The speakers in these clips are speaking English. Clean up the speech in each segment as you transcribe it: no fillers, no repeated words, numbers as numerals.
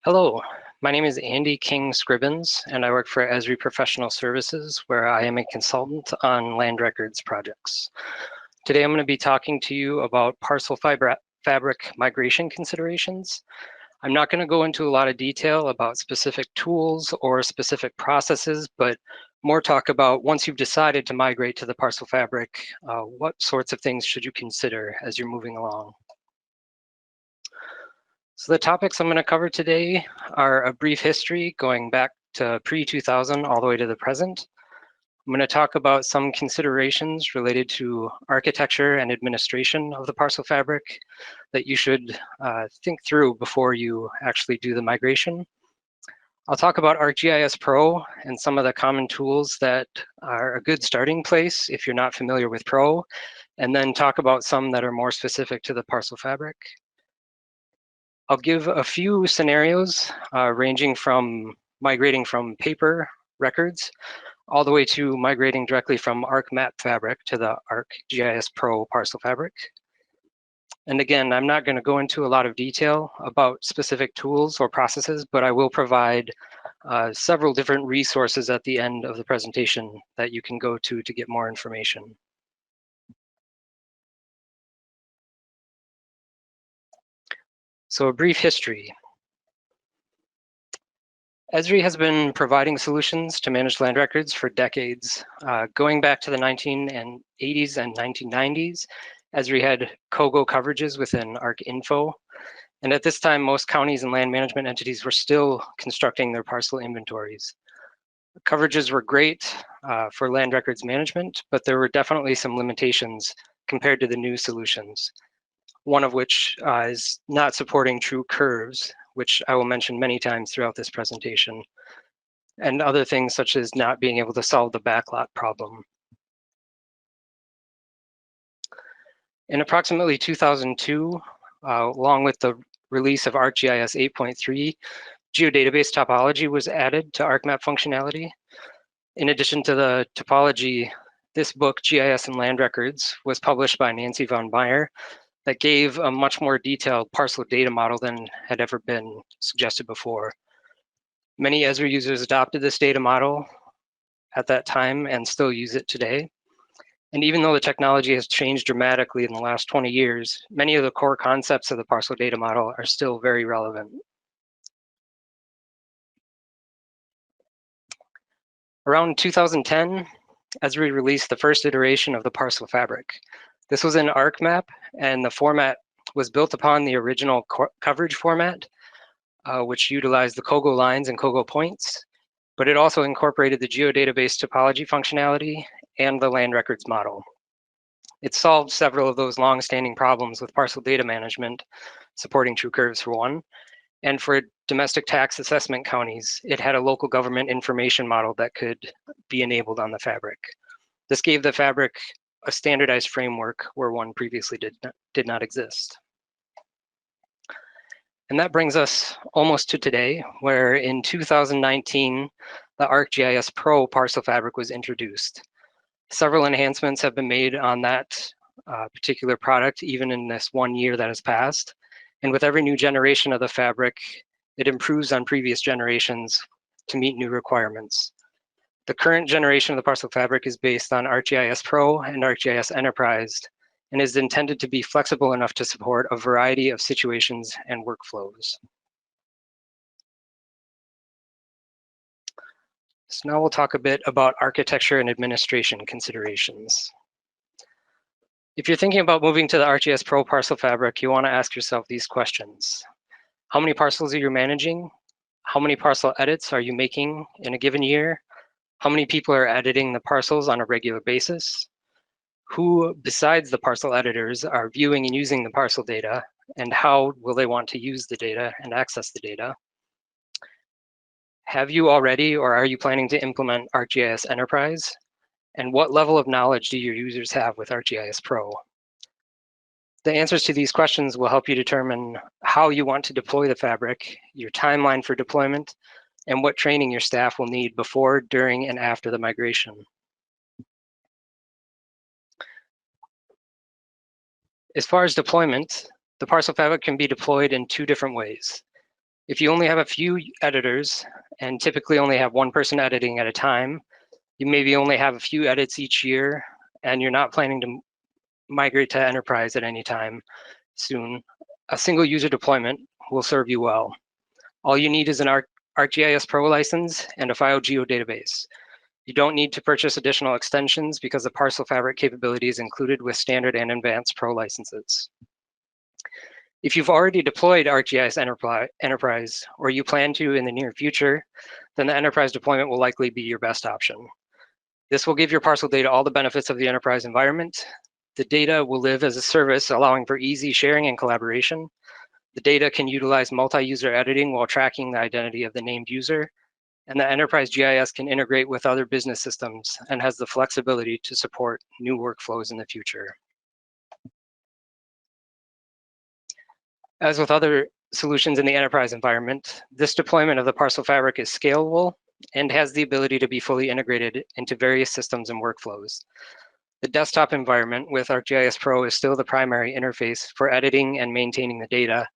Hello, my name is Andy-King Scribbins, and I work for Esri Professional Services, where I am a consultant on land records projects. Today I'm going to be talking to you about parcel fabric migration considerations. I'm not going to go into a lot of detail about specific tools or specific processes, but more talk about once you've decided to migrate to the parcel fabric, what sorts of things should you consider as you're moving along. So the topics I'm going to cover today are a brief history going back to pre-2000 all the way to the present. I'm going to talk about some considerations related to architecture and administration of the parcel fabric that you should think through before you actually do the migration. I'll talk about ArcGIS Pro and some of the common tools that are a good starting place if you're not familiar with Pro, and then talk about some that are more specific to the parcel fabric. I'll give a few scenarios ranging from migrating from paper records all the way to migrating directly from ArcMap fabric to the ArcGIS Pro Parcel Fabric. And again, I'm not going to go into a lot of detail about specific tools or processes, but I will provide several different resources at the end of the presentation that you can go to get more information. So a brief history. Esri has been providing solutions to manage land records for decades. Going back to the 1980s and 1990s, Esri had COGO coverages within ArcInfo. And at this time, most counties and land management entities were still constructing their parcel inventories. The coverages were great for land records management, but there were definitely some limitations compared to the new solutions. One of which is not supporting true curves, which I will mention many times throughout this presentation, and other things such as not being able to solve the backlot problem. In approximately 2002, along with the release of ArcGIS 8.3, geodatabase topology was added to ArcMap functionality. In addition to the topology, this book, GIS and Land Records, was published by Nancy von Meyer, that gave a much more detailed parcel data model than had ever been suggested before. Many Esri users adopted this data model at that time and still use it today. And even though the technology has changed dramatically in the last 20 years, many of the core concepts of the parcel data model are still very relevant. Around 2010, Esri released the first iteration of the parcel fabric. This was in ArcMap, and the format was built upon the original coverage format, which utilized the COGO lines and COGO points, but it also incorporated the geodatabase topology functionality and the land records model. It solved several of those long-standing problems with parcel data management, supporting true curves for one, and for domestic tax assessment counties, it had a local government information model that could be enabled on the fabric. This gave the fabric a standardized framework where one previously did not exist. And that brings us almost to today, where in 2019, the ArcGIS Pro Parcel Fabric was introduced. Several enhancements have been made on that particular product, even in this 1 year that has passed. And with every new generation of the fabric, it improves on previous generations to meet new requirements. The current generation of the parcel fabric is based on ArcGIS Pro and ArcGIS Enterprise, and is intended to be flexible enough to support a variety of situations and workflows. So now we'll talk a bit about architecture and administration considerations. If you're thinking about moving to the ArcGIS Pro Parcel Fabric, you want to ask yourself these questions. How many parcels are you managing? How many parcel edits are you making in a given year? How many people are editing the parcels on a regular basis? Who, besides the parcel editors, are viewing and using the parcel data, and how will they want to use the data and access the data? Have you already, or are you planning to implement ArcGIS Enterprise? And what level of knowledge do your users have with ArcGIS Pro? The answers to these questions will help you determine how you want to deploy the fabric, your timeline for deployment, and what training your staff will need before, during, and after the migration. As far as deployment, the parcel fabric can be deployed in two different ways. If you only have a few editors and typically only have one person editing at a time, you maybe only have a few edits each year and you're not planning to migrate to enterprise at any time soon, a single user deployment will serve you well. All you need is an ArcGIS Pro license and a file geodatabase. You don't need to purchase additional extensions because the Parcel Fabric capability is included with standard and advanced Pro licenses. If you've already deployed ArcGIS Enterprise, or you plan to in the near future, then the enterprise deployment will likely be your best option. This will give your parcel data all the benefits of the enterprise environment. The data will live as a service, allowing for easy sharing and collaboration. The data can utilize multi-user editing while tracking the identity of the named user. And the enterprise GIS can integrate with other business systems and has the flexibility to support new workflows in the future. As with other solutions in the enterprise environment, this deployment of the Parcel Fabric is scalable and has the ability to be fully integrated into various systems and workflows. The desktop environment with ArcGIS Pro is still the primary interface for editing and maintaining the data,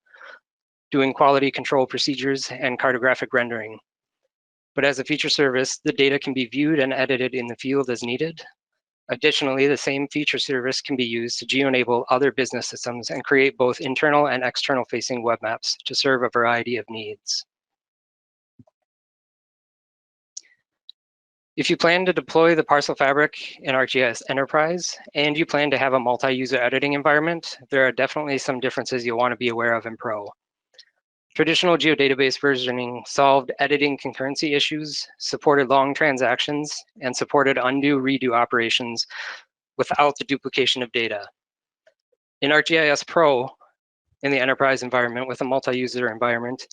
doing quality control procedures and cartographic rendering. But as a feature service, the data can be viewed and edited in the field as needed. Additionally, the same feature service can be used to geo-enable other business systems and create both internal and external facing web maps to serve a variety of needs. If you plan to deploy the Parcel Fabric in ArcGIS Enterprise and you plan to have a multi-user editing environment, there are definitely some differences you'll want to be aware of in Pro. Traditional geodatabase versioning solved editing concurrency issues, supported long transactions, and supported undo-redo operations without the duplication of data. In ArcGIS Pro, in the enterprise environment with a multi-user environment,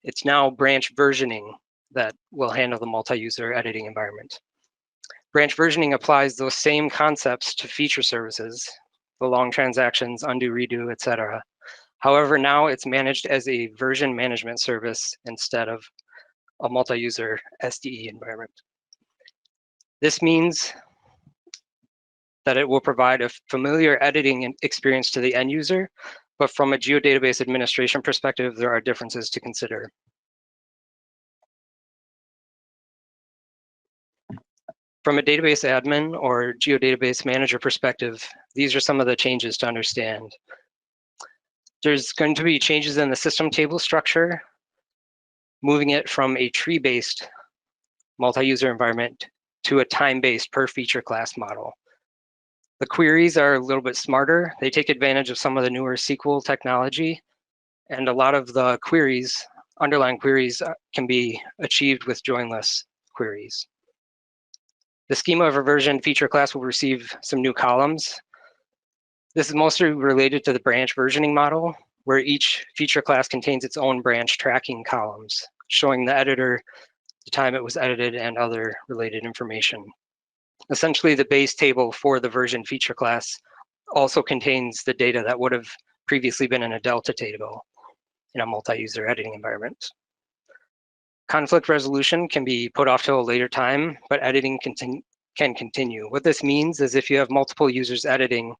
it's now branch versioning that will handle the multi-user editing environment. Branch versioning applies those same concepts to feature services, the long transactions, undo, redo, etc. However, now it's managed as a version management service instead of a multi-user SDE environment. This means that it will provide a familiar editing experience to the end user, but from a geodatabase administration perspective, there are differences to consider. From a database admin or geodatabase manager perspective, these are some of the changes to understand. There's going to be changes in the system table structure, moving it from a tree-based multi-user environment to a time-based per feature class model. The queries are a little bit smarter. They take advantage of some of the newer SQL technology, and a lot of the queries, underlying queries, can be achieved with joinless queries. The schema of a version feature class will receive some new columns. This is mostly related to the branch versioning model, where each feature class contains its own branch tracking columns, showing the editor, the time it was edited, and other related information. Essentially, the base table for the version feature class also contains the data that would have previously been in a Delta table in a multi-user editing environment. Conflict resolution can be put off to a later time, but editing can continue. What this means is if you have multiple users editing,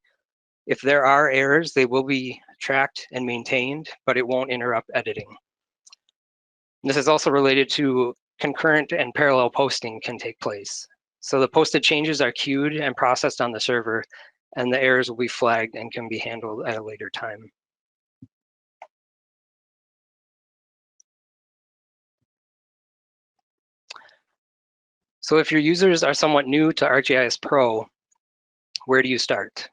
if there are errors, they will be tracked and maintained, but it won't interrupt editing. This is also related to concurrent and parallel posting can take place. So the posted changes are queued and processed on the server, and the errors will be flagged and can be handled at a later time. So if your users are somewhat new to ArcGIS Pro, where do you start?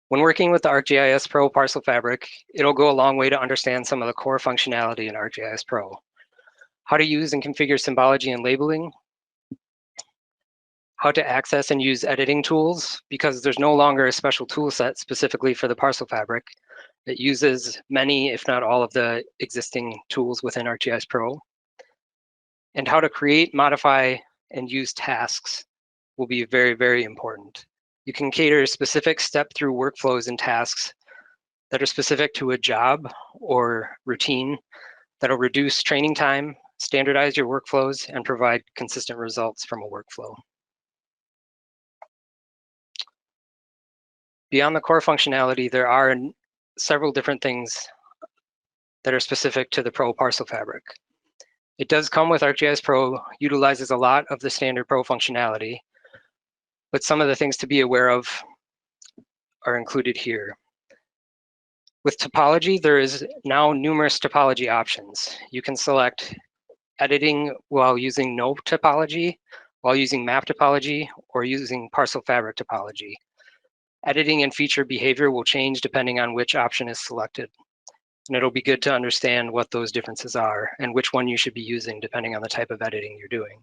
When working with the ArcGIS Pro Parcel Fabric, it'll go a long way to understand some of the core functionality in ArcGIS Pro. How to use and configure symbology and labeling, how to access and use editing tools, because there's no longer a special tool set specifically for the Parcel Fabric. It uses many, if not all, of the existing tools within ArcGIS Pro. And how to create, modify, and use tasks will be very, very important. You can cater specific step-through workflows and tasks that are specific to a job or routine that'll reduce training time, standardize your workflows, and provide consistent results from a workflow. Beyond the core functionality, there are several different things that are specific to the Pro Parcel Fabric. It does come with ArcGIS Pro, utilizes a lot of the standard Pro functionality, but some of the things to be aware of are included here. With topology, there is now numerous topology options. You can select editing while using no topology, while using map topology, or using parcel fabric topology. Editing and feature behavior will change depending on which option is selected. And it'll be good to understand what those differences are and which one you should be using depending on the type of editing you're doing.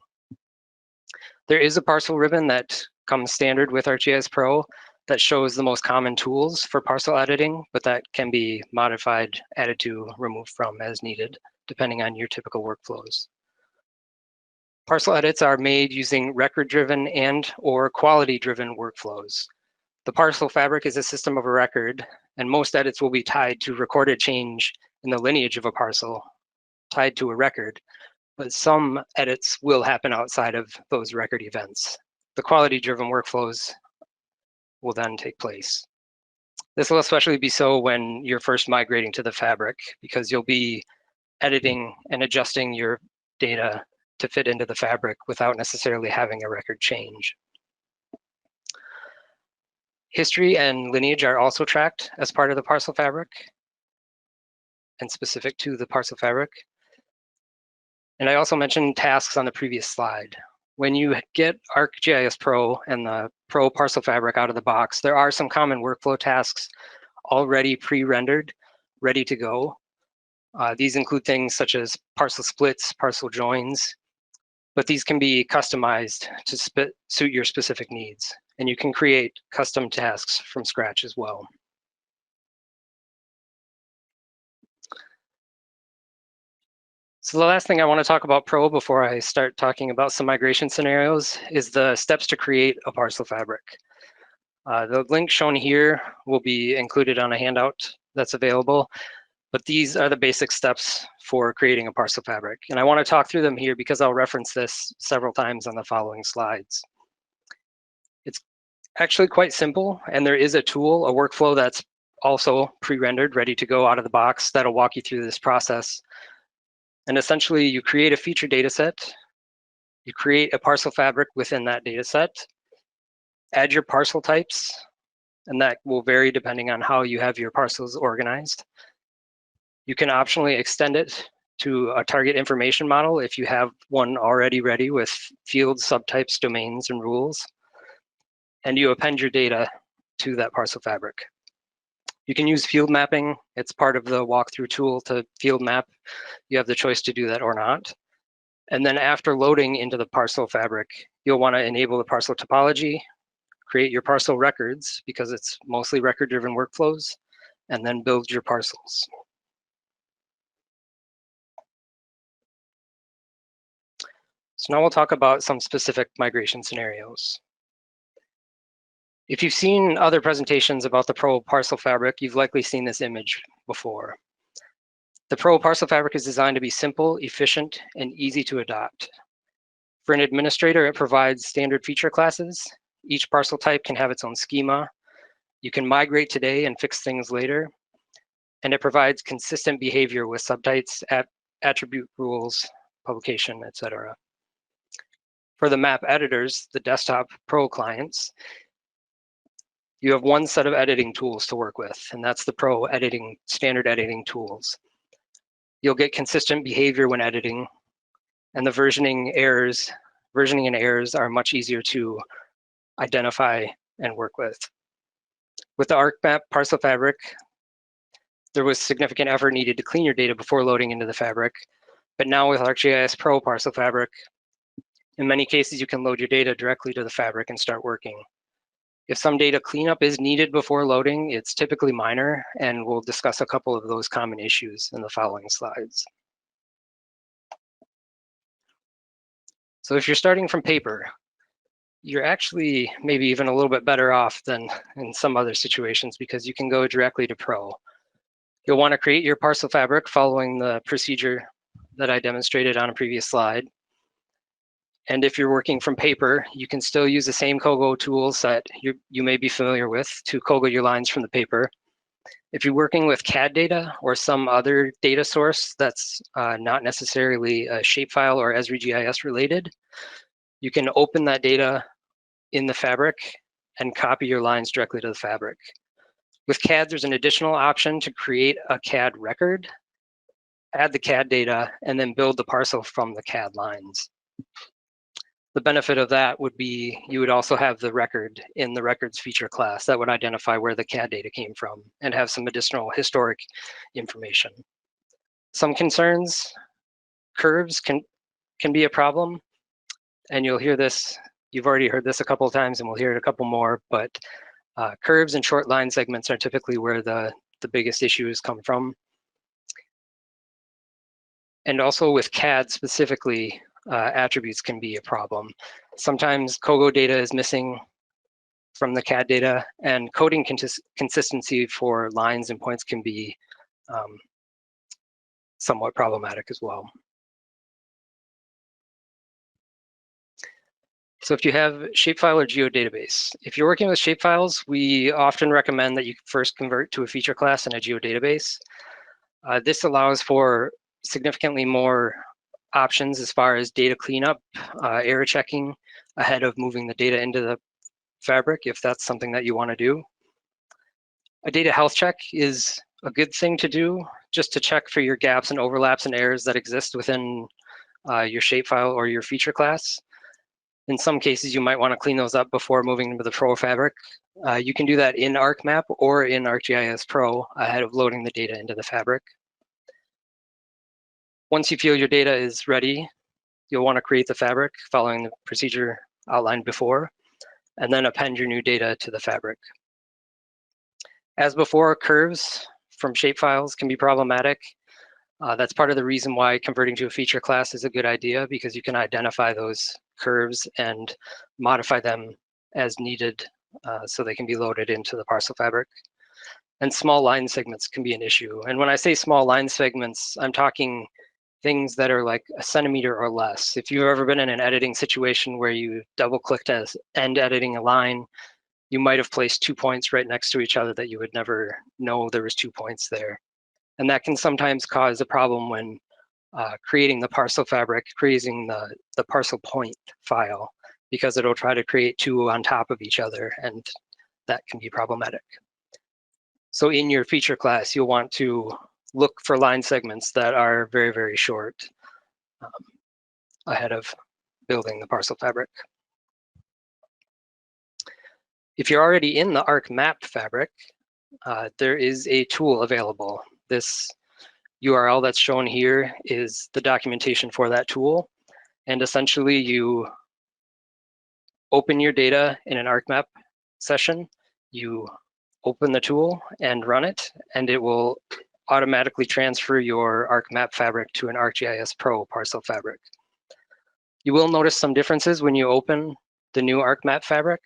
There is a parcel ribbon that comes standard with ArcGIS Pro that shows the most common tools for parcel editing, but that can be modified, added to, removed from as needed, depending on your typical workflows. Parcel edits are made using record-driven and/or quality-driven workflows. The parcel fabric is a system of a record, and most edits will be tied to recorded change in the lineage of a parcel, tied to a record, but some edits will happen outside of those record events. The quality-driven workflows will then take place. This will especially be so when you're first migrating to the fabric, because you'll be editing and adjusting your data to fit into the fabric without necessarily having a record change. History and lineage are also tracked as part of the parcel fabric and specific to the parcel fabric. And I also mentioned tasks on the previous slide. When you get ArcGIS Pro and the Pro Parcel Fabric out of the box, there are some common workflow tasks already pre-rendered, ready to go. These include things such as parcel splits, parcel joins, but these can be customized to suit your specific needs. And you can create custom tasks from scratch as well. So the last thing I want to talk about Pro before I start talking about some migration scenarios is the steps to create a parcel fabric. The link shown here will be included on a handout that's available, but these are the basic steps for creating a parcel fabric. And I want to talk through them here because I'll reference this several times on the following slides. It's actually quite simple, and there is a tool, a workflow that's also pre-rendered, ready to go out of the box that'll walk you through this process. And essentially, you create a feature data set, you create a parcel fabric within that data set, add your parcel types, and that will vary depending on how you have your parcels organized. You can optionally extend it to a target information model if you have one already ready with fields, subtypes, domains, and rules. And you append your data to that parcel fabric. You can use field mapping. It's part of the walkthrough tool to field map. You have the choice to do that or not. And then after loading into the parcel fabric, you'll want to enable the parcel topology, create your parcel records because it's mostly record-driven workflows, and then build your parcels. So now we'll talk about some specific migration scenarios. If you've seen other presentations about the Pro Parcel Fabric, you've likely seen this image before. The Pro Parcel Fabric is designed to be simple, efficient, and easy to adopt. For an administrator, it provides standard feature classes. Each parcel type can have its own schema. You can migrate today and fix things later. And it provides consistent behavior with subtypes, attribute rules, publication, etc. For the map editors, the desktop Pro clients, you have one set of editing tools to work with, and that's the Pro editing, standard editing tools. You'll get consistent behavior when editing, and the versioning and errors are much easier to identify and work with. With the ArcMap Parcel Fabric, there was significant effort needed to clean your data before loading into the fabric, but now with ArcGIS Pro Parcel Fabric, in many cases you can load your data directly to the fabric and start working. If some data cleanup is needed before loading, it's typically minor, and we'll discuss a couple of those common issues in the following slides. So if you're starting from paper, you're actually maybe even a little bit better off than in some other situations because you can go directly to Pro. You'll want to create your parcel fabric following the procedure that I demonstrated on a previous slide. And if you're working from paper, you can still use the same Kogo tools that you may be familiar with to Kogo your lines from the paper. If you're working with CAD data or some other data source that's not necessarily a shapefile or Esri GIS related, you can open that data in the fabric and copy your lines directly to the fabric. With CAD, there's an additional option to create a CAD record, add the CAD data, and then build the parcel from the CAD lines. The benefit of that would be you would also have the record in the records feature class that would identify where the CAD data came from and have some additional historic information. Some concerns, curves can be a problem, and you'll hear this, you've already heard this a couple of times and we'll hear it a couple more, but curves and short line segments are typically where the biggest issues come from. And also with CAD specifically, attributes can be a problem. Sometimes COGO data is missing from the CAD data, and coding consistency for lines and points can be somewhat problematic as well. So if you have shapefile or geodatabase, if you're working with shapefiles, we often recommend that you first convert to a feature class in a geodatabase. This allows for significantly more options as far as data cleanup, error checking ahead of moving the data into the fabric, if that's something that you want to do. A data health check is a good thing to do, just to check for your gaps and overlaps and errors that exist within your shapefile or your feature class. In some cases, you might want to clean those up before moving into the Pro Fabric. You can do that in ArcMap or in ArcGIS Pro ahead of loading the data into the fabric. Once you feel your data is ready, you'll want to create the fabric following the procedure outlined before, and then append your new data to the fabric. As before, curves from shapefiles can be problematic. That's part of the reason why converting to a feature class is a good idea, because you can identify those curves and modify them as needed so they can be loaded into the parcel fabric. And small line segments can be an issue. And when I say small line segments, I'm talking things that are like a centimeter or less. If you've ever been in an editing situation where you double clicked as end editing a line, you might have placed 2 points right next to each other that you would never know there was 2 points there. And that can sometimes cause a problem when creating the parcel fabric, creating the parcel point file, because it'll try to create 2 on top of each other, and that can be problematic. So in your feature class, you'll want to look for line segments that are very, very short ahead of building the parcel fabric. If you're already in the ArcMap fabric, there is a tool available. This URL that's shown here is the documentation for that tool. And essentially you open your data in an ArcMap session, you open the tool and run it, and it will automatically transfer your ArcMap fabric to an ArcGIS Pro Parcel Fabric. You will notice some differences when you open the new ArcMap fabric,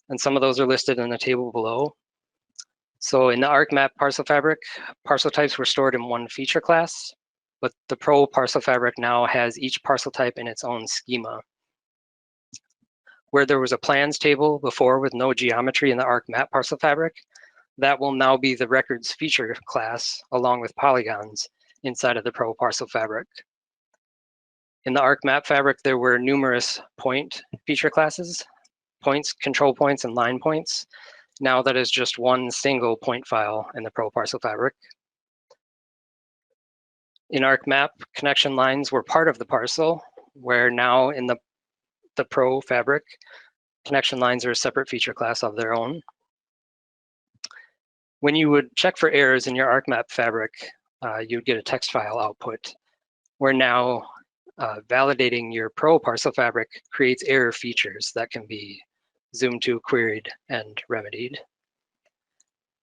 and some of those are listed in the table below. So in the ArcMap Parcel Fabric, parcel types were stored in one feature class, but the Pro Parcel Fabric now has each parcel type in its own schema. Where there was a plans table before with no geometry in the ArcMap Parcel Fabric, that will now be the records feature class along with polygons inside of the Pro Parcel Fabric. In the ArcMap fabric, there were numerous point feature classes, points, control points, and line points. Now that is just one single point file in the Pro Parcel Fabric. In ArcMap, connection lines were part of the parcel, where now in the Pro Fabric, connection lines are a separate feature class of their own. When you would check for errors in your ArcMap fabric, you would get a text file output, where now validating your Pro Parcel Fabric creates error features that can be zoomed to, queried, and remedied.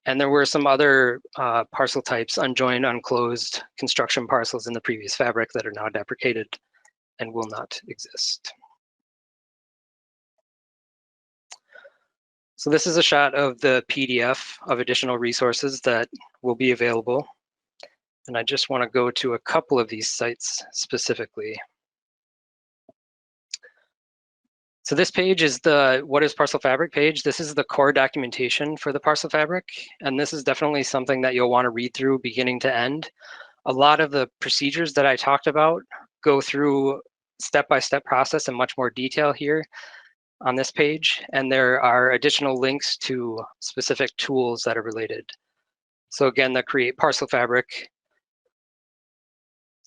And there were some other parcel types, unjoined, unclosed construction parcels in the previous fabric that are now deprecated and will not exist. So this is a shot of the PDF of additional resources that will be available. And I just want to go to a couple of these sites specifically. So this page is the What is Parcel Fabric page. This is the core documentation for the Parcel Fabric, and this is definitely something that you'll want to read through beginning to end. A lot of the procedures that I talked about go through step-by-step process in much more detail here on this page, and there are additional links to specific tools that are related. So again, the Create Parcel Fabric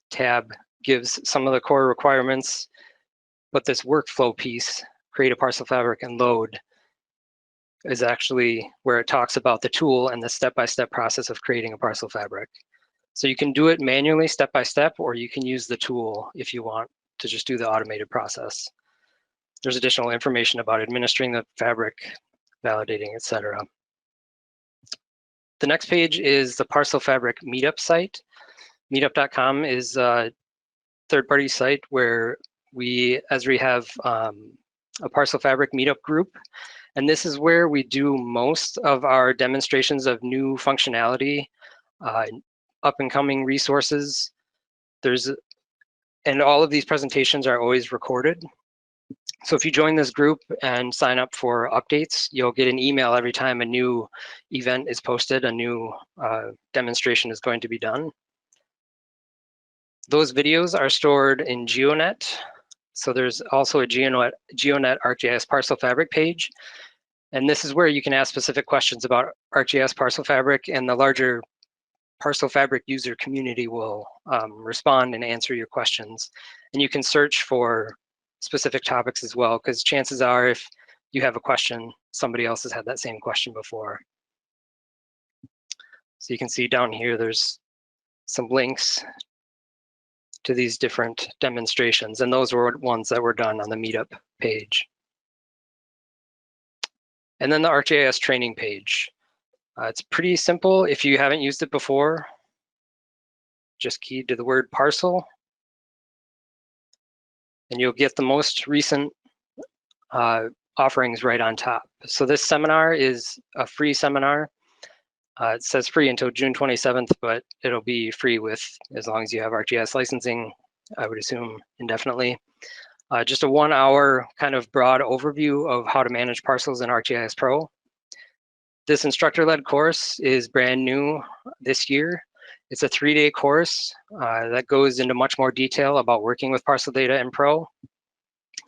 tab gives some of the core requirements, but this workflow piece, Create a Parcel Fabric and Load, is actually where it talks about the tool and the step-by-step process of creating a parcel fabric. So you can do it manually step-by-step, or you can use the tool if you want to just do the automated process. There's additional information about administering the fabric, validating, etc. The next page is the Parcel Fabric Meetup site. Meetup.com is a third-party site where we, Esri, have a Parcel Fabric meetup group. And this is where we do most of our demonstrations of new functionality, up and coming resources. And all of these presentations are always recorded. So if you join this group and sign up for updates, you'll get an email every time a new event is posted, a new demonstration is going to be done. Those videos are stored in GeoNet. So there's also a GeoNet ArcGIS Parcel Fabric page. And this is where you can ask specific questions about ArcGIS Parcel Fabric, and the larger Parcel Fabric user community will respond and answer your questions. And you can search for specific topics as well, because chances are if you have a question, somebody else has had that same question before. So you can see down here, there's some links to these different demonstrations, and those were ones that were done on the meetup page. And then the ArcGIS training page. It's pretty simple. If you haven't used it before, just key to the word parcel, and you'll get the most recent offerings right on top. So this seminar is a free seminar. It says free until June 27th, but it'll be free with, as long as you have ArcGIS licensing, I would assume indefinitely. Just a 1 hour kind of broad overview of how to manage parcels in ArcGIS Pro. This instructor-led course is brand new this year. It's a 3-day course that goes into much more detail about working with parcel data in Pro,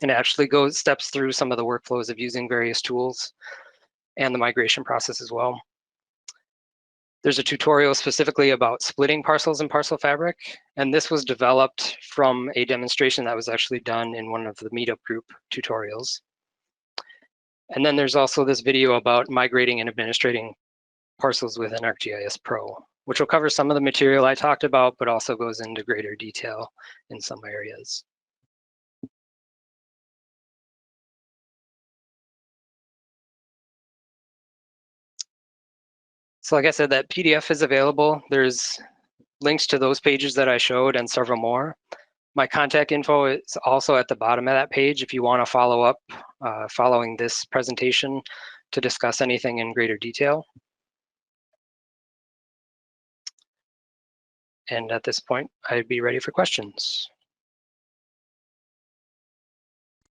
and actually steps through some of the workflows of using various tools and the migration process as well. There's a tutorial specifically about splitting parcels in Parcel Fabric, and this was developed from a demonstration that was actually done in one of the meetup group tutorials. And then there's also this video about migrating and administrating parcels within ArcGIS Pro, which will cover some of the material I talked about, but also goes into greater detail in some areas. So like I said, that PDF is available. There's links to those pages that I showed and several more. My contact info is also at the bottom of that page if you want to follow up following this presentation to discuss anything in greater detail. And at this point, I'd be ready for questions.